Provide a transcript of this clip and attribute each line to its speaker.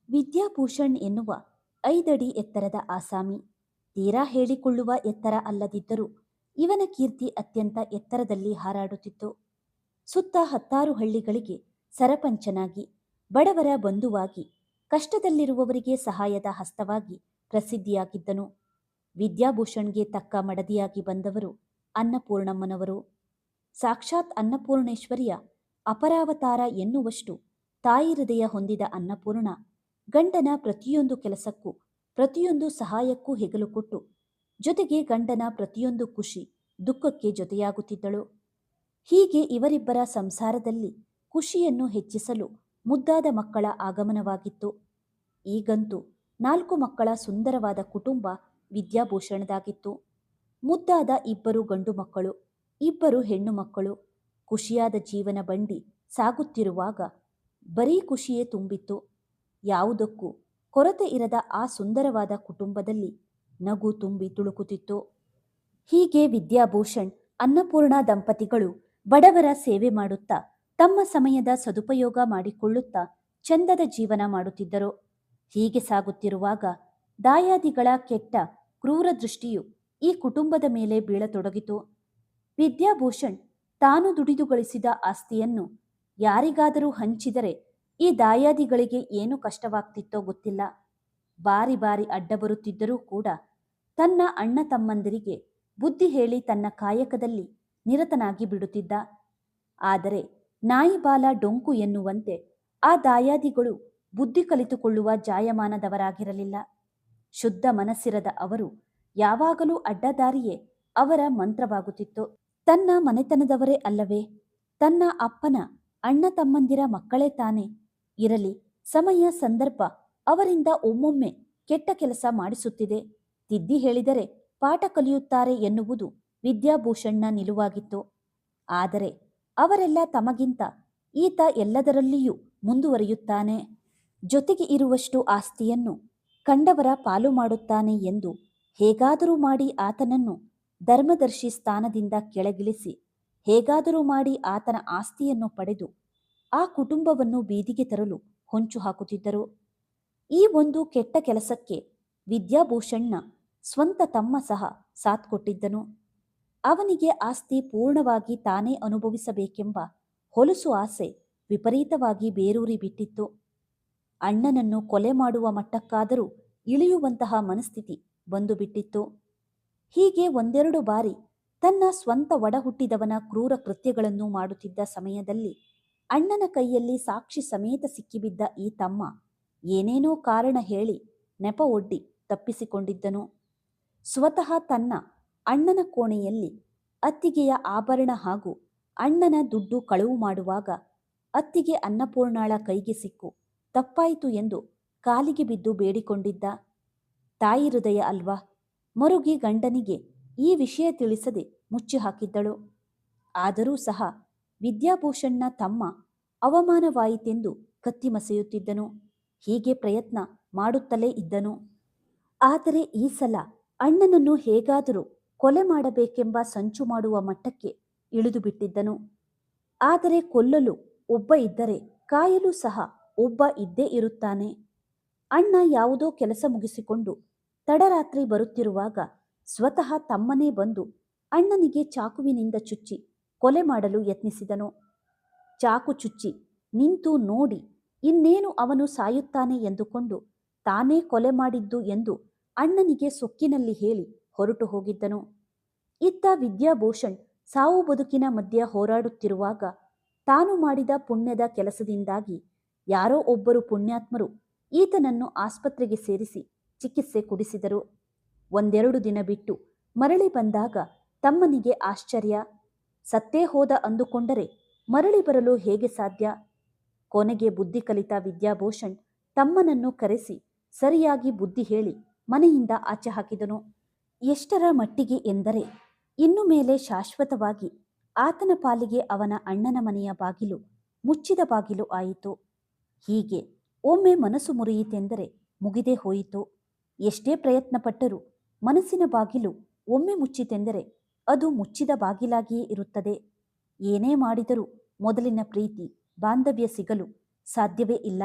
Speaker 1: ವಿದ್ಯಾಭೂಷಣ್ ಎನ್ನುವ 5 ಅಡಿ ಎತ್ತರದ ಆಸಾಮಿ. ತೀರಾ ಹೇಳಿಕೊಳ್ಳುವ ಎತ್ತರ ಅಲ್ಲದಿದ್ದರೂ ಇವನ ಕೀರ್ತಿ ಅತ್ಯಂತ ಎತ್ತರದಲ್ಲಿ ಹಾರಾಡುತ್ತಿತ್ತು. ಸುತ್ತ 10 ಹಳ್ಳಿಗಳಿಗೆ ಸರಪಂಚನಾಗಿ, ಬಡವರ ಬಂಧುವಾಗಿ, ಕಷ್ಟದಲ್ಲಿರುವವರಿಗೆ ಸಹಾಯದ ಹಸ್ತವಾಗಿ ಪ್ರಸಿದ್ಧಿಯಾಗಿದ್ದನು. ವಿದ್ಯಾಭೂಷಣ್ಗೆ ತಕ್ಕ ಮಡದಿಯಾಗಿ ಬಂದವರು ಅನ್ನಪೂರ್ಣಮ್ಮನವರು. ಸಾಕ್ಷಾತ್ ಅನ್ನಪೂರ್ಣೇಶ್ವರಿಯ ಅಪರಾವತಾರ ಎನ್ನುವಷ್ಟು ತಾಯಿ ಹೃದಯ ಹೊಂದಿದ ಅನ್ನಪೂರ್ಣ ಗಂಡನ ಪ್ರತಿಯೊಂದು ಕೆಲಸಕ್ಕೂ ಪ್ರತಿಯೊಂದು ಸಹಾಯಕ್ಕೂ ಹೆಗಲು ಕೊಟ್ಟು, ಜೊತೆಗೆ ಗಂಡನ ಪ್ರತಿಯೊಂದು ಖುಷಿ ದುಃಖಕ್ಕೆ ಜೊತೆಯಾಗುತ್ತಿದ್ದಳು. ಹೀಗೆ ಇವರಿಬ್ಬರ ಸಂಸಾರದಲ್ಲಿ ಖುಷಿಯನ್ನು ಹೆಚ್ಚಿಸಲು ಮುದ್ದಾದ ಮಕ್ಕಳ ಆಗಮನವಾಗಿತ್ತು. ಈಗಂತೂ 4 ಮಕ್ಕಳ ಸುಂದರವಾದ ಕುಟುಂಬ ವಿದ್ಯಾಭೂಷಣದಾಗಿತ್ತು. ಮುದ್ದಾದ 2 ಗಂಡು ಮಕ್ಕಳು, 2 ಹೆಣ್ಣು ಮಕ್ಕಳು. ಖುಷಿಯಾದ ಜೀವನ ಬಂಡಿ ಸಾಗುತ್ತಿರುವಾಗ ಬರೀ ಖುಷಿಯೇ ತುಂಬಿತ್ತು. ಯಾವುದಕ್ಕೂ ಕೊರತೆ ಇರದ ಆ ಸುಂದರವಾದ ಕುಟುಂಬದಲ್ಲಿ ನಗು ತುಂಬಿ ತುಳುಕುತ್ತಿತ್ತು. ಹೀಗೆ ವಿದ್ಯಾಭೂಷಣ್ ಅನ್ನಪೂರ್ಣ ದಂಪತಿಗಳು ಬಡವರ ಸೇವೆ ಮಾಡುತ್ತಾ, ತಮ್ಮ ಸಮಯದ ಸದುಪಯೋಗ ಮಾಡಿಕೊಳ್ಳುತ್ತಾ ಚಂದದ ಜೀವನ ಮಾಡುತ್ತಿದ್ದರು. ಹೀಗೆ ಸಾಗುತ್ತಿರುವಾಗ ದಾಯಾದಿಗಳ ಕೆಟ್ಟ ಕ್ರೂರ ದೃಷ್ಟಿಯು ಈ ಕುಟುಂಬದ ಮೇಲೆ ಬೀಳತೊಡಗಿತು. ವಿದ್ಯಾಭೂಷಣ್ ತಾನು ದುಡಿದು ಗಳಿಸಿದ ಆಸ್ತಿಯನ್ನು ಯಾರಿಗಾದರೂ ಹಂಚಿದರೆ ಈ ದಾಯಾದಿಗಳಿಗೆ ಏನು ಕಷ್ಟವಾಗ್ತಿತ್ತೋ ಗೊತ್ತಿಲ್ಲ. ಬಾರಿ ಬಾರಿ ಅಡ್ಡ ಬರುತ್ತಿದ್ದರೂ ಕೂಡ ತನ್ನ ಅಣ್ಣ ತಮ್ಮಂದಿರಿಗೆ ಬುದ್ಧಿ ಹೇಳಿ ತನ್ನ ಕಾಯಕದಲ್ಲಿ ನಿರತನಾಗಿ ಬಿಡುತ್ತಿದ್ದ. ಆದರೆ ನಾಯಿ ಬಾಲ ಡೊಂಕು ಎನ್ನುವಂತೆ ಆ ದಾಯಾದಿಗಳು ಬುದ್ಧಿ ಕಲಿತುಕೊಳ್ಳುವ ಜಾಯಮಾನದವರಾಗಿರಲಿಲ್ಲ. ಶುದ್ಧ ಮನಸ್ಸಿರದ ಅವರು ಯಾವಾಗಲೂ ಅಡ್ಡದಾರಿಯೇ ಅವರ ಮಂತ್ರವಾಗುತ್ತಿತ್ತು. ತನ್ನ ಮನೆತನದವರೇ ಅಲ್ಲವೇ, ತನ್ನ ಅಪ್ಪನ ಅಣ್ಣ ತಮ್ಮಂದಿರ ಮಕ್ಕಳೇ ತಾನೇ. ಇರಲಿ, ಸಮಯ ಸಂದರ್ಭ ಅವರಿಂದ ಒಮ್ಮೊಮ್ಮೆ ಕೆಟ್ಟ ಕೆಲಸ ಮಾಡಿಸುತ್ತಿದೆ, ತಿದ್ದಿ ಹೇಳಿದರೆ ಪಾಠ ಕಲಿಯುತ್ತಾರೆ ಎನ್ನುವುದು ವಿದ್ಯಾಭೂಷಣ್ನ ನಿಲುವಾಗಿತ್ತು. ಆದರೆ ಅವರೆಲ್ಲ ತಮಗಿಂತ ಈತ ಎಲ್ಲದರಲ್ಲಿಯೂ ಮುಂದುವರಿಯುತ್ತಾನೆ, ಜೊತೆಗೆ ಇರುವಷ್ಟು ಆಸ್ತಿಯನ್ನು ಕಂಡವರ ಪಾಲು ಮಾಡುತ್ತಾನೆ ಎಂದು ಹೇಗಾದರೂ ಮಾಡಿ ಆತನನ್ನು ಧರ್ಮದರ್ಶಿ ಸ್ಥಾನದಿಂದ ಕೆಳಗಿಳಿಸಿ, ಹೇಗಾದರೂ ಮಾಡಿ ಆತನ ಆಸ್ತಿಯನ್ನು ಪಡೆದು ಆ ಕುಟುಂಬವನ್ನು ಬೀದಿಗೆ ತರಲು ಹೊಂಚು ಹಾಕುತ್ತಿದ್ದರು. ಈ ಒಂದು ಕೆಟ್ಟ ಕೆಲಸಕ್ಕೆ ವಿದ್ಯಾಭೂಷಣ್ನ ಸ್ವಂತ ತಮ್ಮ ಸಹ ಸಾಥ್ ಕೊಟ್ಟಿದ್ದನು. ಅವನಿಗೆ ಆಸ್ತಿ ಪೂರ್ಣವಾಗಿ ತಾನೇ ಅನುಭವಿಸಬೇಕೆಂಬ ಹೊಲಸು ಆಸೆ ವಿಪರೀತವಾಗಿ ಬೇರೂರಿ ಬಿಟ್ಟಿತ್ತು. ಅಣ್ಣನನ್ನು ಕೊಲೆ ಮಾಡುವ ಮಟ್ಟಕ್ಕಾದರೂ ಇಳಿಯುವಂತಹ ಮನಸ್ಥಿತಿ ಬಂದು ಬಿಟ್ಟಿತ್ತು. ಹೀಗೆ 1-2 ಬಾರಿ ತನ್ನ ಸ್ವಂತ ಒಡಹುಟ್ಟಿದವನ ಕ್ರೂರ ಕೃತ್ಯಗಳನ್ನು ಮಾಡುತ್ತಿದ್ದ ಸಮಯದಲ್ಲಿ ಅಣ್ಣನ ಕೈಯಲ್ಲಿ ಸಾಕ್ಷಿ ಸಮೇತ ಸಿಕ್ಕಿಬಿದ್ದ ಈ ತಮ್ಮ ಏನೇನೋ ಕಾರಣ ಹೇಳಿ ನೆಪ ಒಡ್ಡಿ ತಪ್ಪಿಸಿಕೊಂಡಿದ್ದನು. ಸ್ವತಃ ತನ್ನ ಅಣ್ಣನ ಕೋಣೆಯಲ್ಲಿ ಅತ್ತಿಗೆಯ ಆಭರಣ ಹಾಗೂ ಅಣ್ಣನ ದುಡ್ಡು ಕಳವು ಮಾಡುವಾಗ ಅತ್ತಿಗೆ ಅನ್ನಪೂರ್ಣಾಳ ಕೈಗೆ ಸಿಕ್ಕು ತಪ್ಪಾಯಿತು ಎಂದು ಕಾಲಿಗೆ ಬಿದ್ದು ಬೇಡಿಕೊಂಡಿದ್ದ. ತಾಯಿ ಹೃದಯ ಅಲ್ವಾ, ಮರುಗಿ ಗಂಡನಿಗೆ ಈ ವಿಷಯ ತಿಳಿಸದೆ ಮುಚ್ಚಿ ಹಾಕಿದ್ದಳು. ಆದರೂ ಸಹ ವಿದ್ಯಾಭೂಷಣ್ನ ತಮ್ಮ ಅವಮಾನವಾಯಿತೆಂದು ಕತ್ತಿ ಮಸೆಯುತ್ತಿದ್ದನು. ಹೀಗೆ ಪ್ರಯತ್ನ ಮಾಡುತ್ತಲೇ ಇದ್ದನು. ಆದರೆ ಈ ಸಲ ಅಣ್ಣನನ್ನು ಹೇಗಾದರೂ ಕೊಲೆ ಮಾಡಬೇಕೆಂಬ ಸಂಚು ಮಾಡುವ ಮಟ್ಟಕ್ಕೆ ಇಳಿದು ಬಿಟ್ಟಿದ್ದನು. ಆದರೆ ಕೊಲ್ಲಲು ಒಬ್ಬ ಇದ್ದರೆ ಕಾಯಲು ಸಹ ಒಬ್ಬ ಇದ್ದೇ ಇರುತ್ತಾನೆ. ಅಣ್ಣ ಯಾವುದೋ ಕೆಲಸ ಮುಗಿಸಿಕೊಂಡು ತಡರಾತ್ರಿ ಬರುತ್ತಿರುವಾಗ ಸ್ವತಃ ತಮ್ಮನೇ ಬಂದು ಅಣ್ಣನಿಗೆ ಚಾಕುವಿನಿಂದ ಚುಚ್ಚಿ ಕೊಲೆ ಮಾಡಲು ಯತ್ನಿಸಿದನು. ಚಾಕು ಚುಚ್ಚಿ ನಿಂತು ನೋಡಿ ಇನ್ನೇನು ಅವನು ಸಾಯುತ್ತಾನೆ ಎಂದುಕೊಂಡು ತಾನೇ ಕೊಲೆ ಮಾಡಿದ್ದು ಎಂದು ಅಣ್ಣನಿಗೆ ಸೊಕ್ಕಿನಲ್ಲಿ ಹೇಳಿ ಹೊರಟು ಹೋಗಿದ್ದನು. ಇತ್ತ ವಿದ್ಯಾಭೂಷಣ್ ಸಾವು ಬದುಕಿನ ಮಧ್ಯ ಹೋರಾಡುತ್ತಿರುವಾಗ ತಾನು ಮಾಡಿದ ಪುಣ್ಯದ ಕೆಲಸದಿಂದಾಗಿ ಯಾರೋ ಒಬ್ಬರು ಪುಣ್ಯಾತ್ಮರು ಈತನನ್ನು ಆಸ್ಪತ್ರೆಗೆ ಸೇರಿಸಿ ಚಿಕಿತ್ಸೆ ಕೊಡಿಸಿದರು. 1-2 ದಿನ ಬಿಟ್ಟು ಮರಳಿ ಬಂದಾಗ ತಮ್ಮನಿಗೆ ಆಶ್ಚರ್ಯ. ಸತ್ತೇ ಹೋದ ಅಂದುಕೊಂಡರೆ ಮರಳಿ ಬರಲು ಹೇಗೆ ಸಾಧ್ಯ? ಕೊನೆಗೆ ಬುದ್ಧಿ ಕಲಿತ ವಿದ್ಯಾಭೂಷಣ್ ತಮ್ಮನನ್ನು ಕರೆಸಿ ಸರಿಯಾಗಿ ಬುದ್ಧಿ ಹೇಳಿ ಮನೆಯಿಂದ ಆಚೆ ಹಾಕಿದನು. ಎಷ್ಟರ ಮಟ್ಟಿಗೆ ಎಂದರೆ ಇನ್ನು ಮೇಲೆ ಶಾಶ್ವತವಾಗಿ ಆತನ ಪಾಲಿಗೆ ಅವನ ಅಣ್ಣನ ಮನೆಯ ಬಾಗಿಲು ಮುಚ್ಚಿದ ಬಾಗಿಲು ಆಯಿತು. ಹೀಗೆ ಒಮ್ಮೆ ಮನಸ್ಸು ಮುರಿಯಿತೆಂದರೆ ಮುಗಿದೇ ಹೋಯಿತು. ಎಷ್ಟೇ ಪ್ರಯತ್ನಪಟ್ಟರೂ ಮನಸ್ಸಿನ ಬಾಗಿಲು ಒಮ್ಮೆ ಮುಚ್ಚಿತೆಂದರೆ ಅದು ಮುಚ್ಚಿದ ಬಾಗಿಲಾಗಿಯೇ ಇರುತ್ತದೆ. ಏನೇ ಮಾಡಿದರೂ ಮೊದಲಿನ ಪ್ರೀತಿ ಬಾಂಧವ್ಯ ಸಿಗಲು ಸಾಧ್ಯವೇ ಇಲ್ಲ.